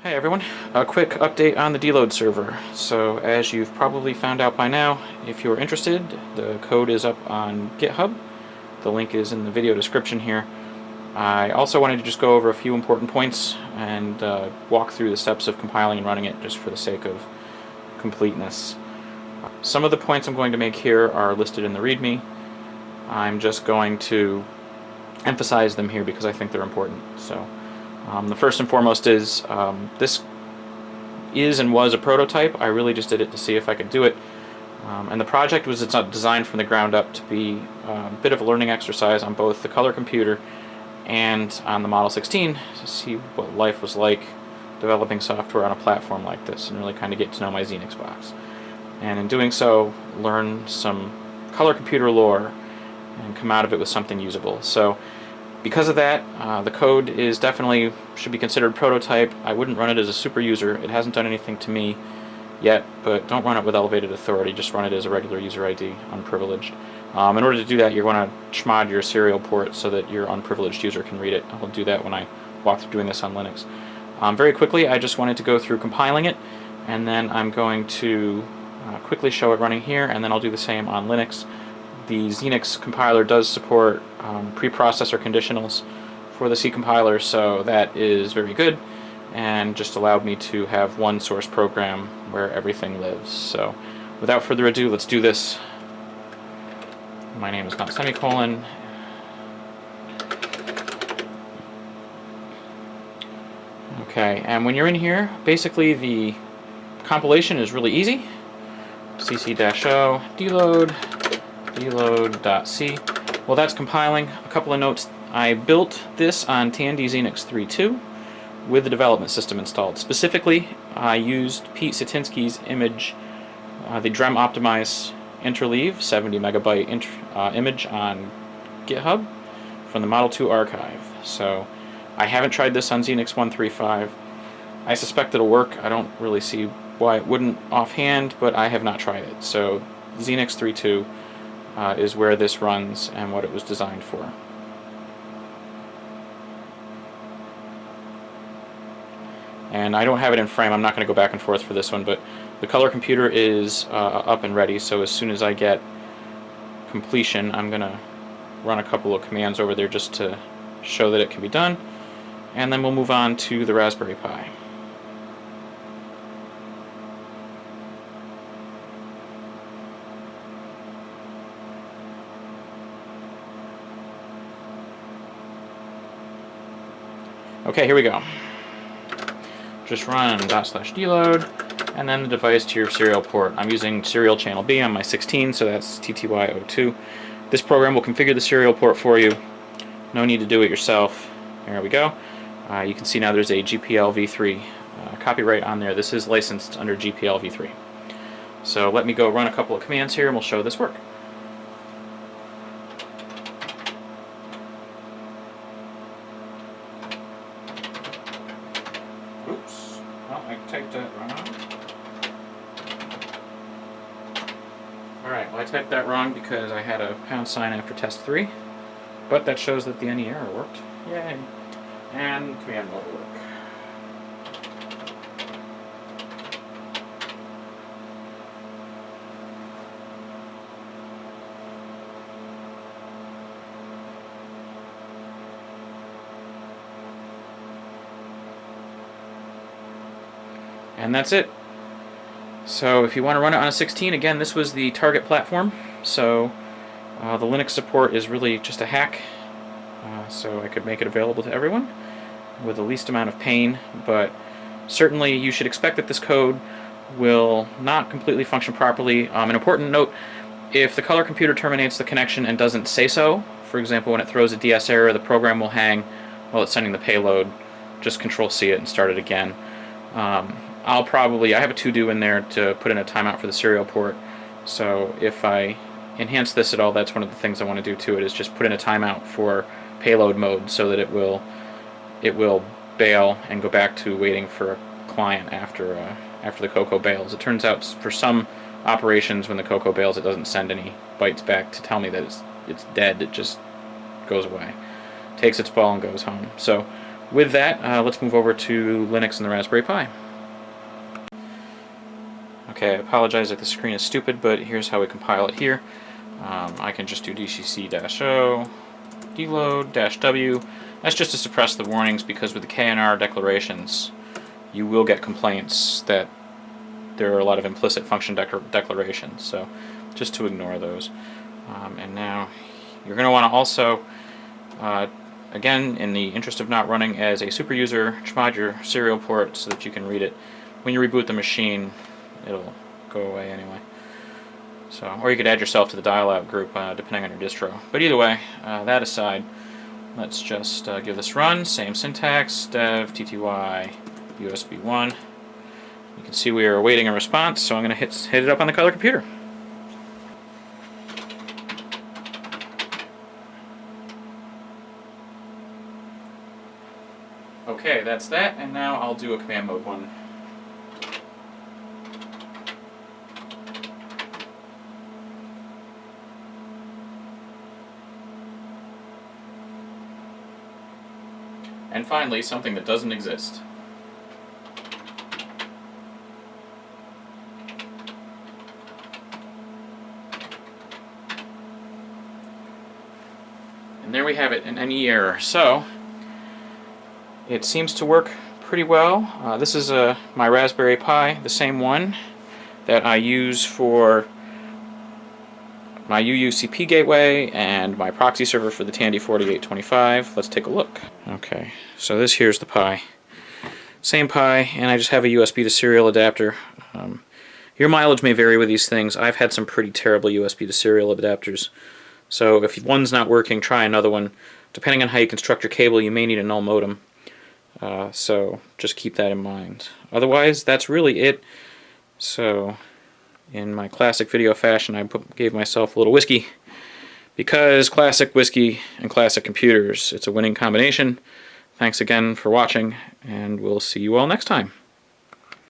Hey everyone, a quick update on the DLOAD server. So as you've probably found out by now, if you're interested, the code is up on GitHub. The link is in the video description here. I also wanted to just go over a few important points and walk through the steps of compiling and running it just for the sake of completeness. Some of the points I'm going to make here are listed in the README. I'm just going to emphasize them here because I think they're important. So. The first and foremost is this is and was a prototype. I really just did it to see if I could do it. And the project was designed from the ground up to be a bit of a learning exercise on both the color computer and on the Model 16 to see what life was like developing software on a platform like this and really kind of get to know my XENIX box. And in doing so, learn some color computer lore and come out of it with something usable. So because of that, the code is definitely should be considered prototype. I wouldn't run it as a super user. It hasn't done anything to me yet, but don't run it with elevated authority. Just run it as a regular user ID, unprivileged. In order to do that, you're going to chmod your serial port so that your unprivileged user can read it. I'll do that when I walk through doing this on Linux. Very quickly, I just wanted to go through compiling it, and then I'm going to quickly show it running here, and then I'll do the same on Linux. The XENIX compiler does support preprocessor conditionals for the C compiler, so that is very good and just allowed me to have one source program where everything lives. So without further ado, let's do this. My name is not semicolon. Okay, and when you're in here, basically the compilation is really easy. cc-o DLOAD.c. Well, that's compiling. A couple of notes. I built this on Tandy XENIX 3.2 with the development system installed. Specifically, I used Pete Satinsky's image, the DREM optimized interleave 70 megabyte image on GitHub from the Model 2 archive. So I haven't tried this on XENIX 1.3.5. I suspect it'll work. I don't really see why it wouldn't offhand, but I have not tried it. So XENIX 3.2 is where this runs and what it was designed for. And I don't have it in frame. I'm not going to go back and forth for this one, but the color computer is up and ready, so as soon as I get completion, I'm going to run a couple of commands over there just to show that it can be done, and then we'll move on to the Raspberry Pi. Okay, here we go. Just run /DLOAD, and then the device to your serial port. I'm using serial channel B on my 16, so that's TTY02. This program will configure the serial port for you. No need to do it yourself. There we go. You can see now there's a GPL v3 copyright on there. This is licensed under GPL v3. So let me go run a couple of commands here, and we'll show this work. Oops. Well, I typed that wrong. Alright, well I typed that wrong because I had a pound sign after test 3. But that shows that the any error worked. Yay. And command mode will work. And that's it. So if you want to run it on a 16, again, this was the target platform, so the Linux support is really just a hack, so I could make it available to everyone with the least amount of pain, but certainly you should expect that this code will not completely function properly. An important note, if the color computer terminates the connection and doesn't say so, for example when it throws a DS error, the program will hang while it's sending the payload. Just Control-C it and start it again. I have a to-do in there to put in a timeout for the serial port, so if I enhance this at all, that's one of the things I want to do to it, is just put in a timeout for payload mode so that it will bail and go back to waiting for a client after the CoCo bails. It turns out for some operations when the CoCo bails, it doesn't send any bytes back to tell me that it's dead. It just goes away, takes its ball and goes home. So with that, let's move over to Linux and the Raspberry Pi. Okay, I apologize if the screen is stupid, but here's how we compile it here. I can just do dcc-o, DLOAD-w. That's just to suppress the warnings, because with the KNR declarations, you will get complaints that there are a lot of implicit function declarations, so just to ignore those. And now you're going to want to also, again, in the interest of not running as a super user, chmod your serial port so that you can read it. When you reboot the machine, it'll go away anyway. So, or you could add yourself to the dial-out group, depending on your distro. But either way, that aside, let's just give this a run. Same syntax, dev tty USB1. You can see we are awaiting a response, so I'm going to hit it up on the color computer. Okay, that's that, and now I'll do a command mode one. And finally, something that doesn't exist. And there we have it, an NE error. So, it seems to work pretty well. This is my Raspberry Pi, the same one that I use for my UUCP gateway and my proxy server for the Tandy4825. Let's take a look. Okay, so here's the Pi. Same Pi, and I just have a USB to serial adapter. Your mileage may vary with these things. I've had some pretty terrible USB to serial adapters. So if one's not working, try another one. Depending on how you construct your cable, you may need a null modem. So just keep that in mind. Otherwise, that's really it. So in my classic video fashion, I gave myself a little whiskey, because classic whiskey and classic computers, it's a winning combination. Thanks again for watching, and we'll see you all next time.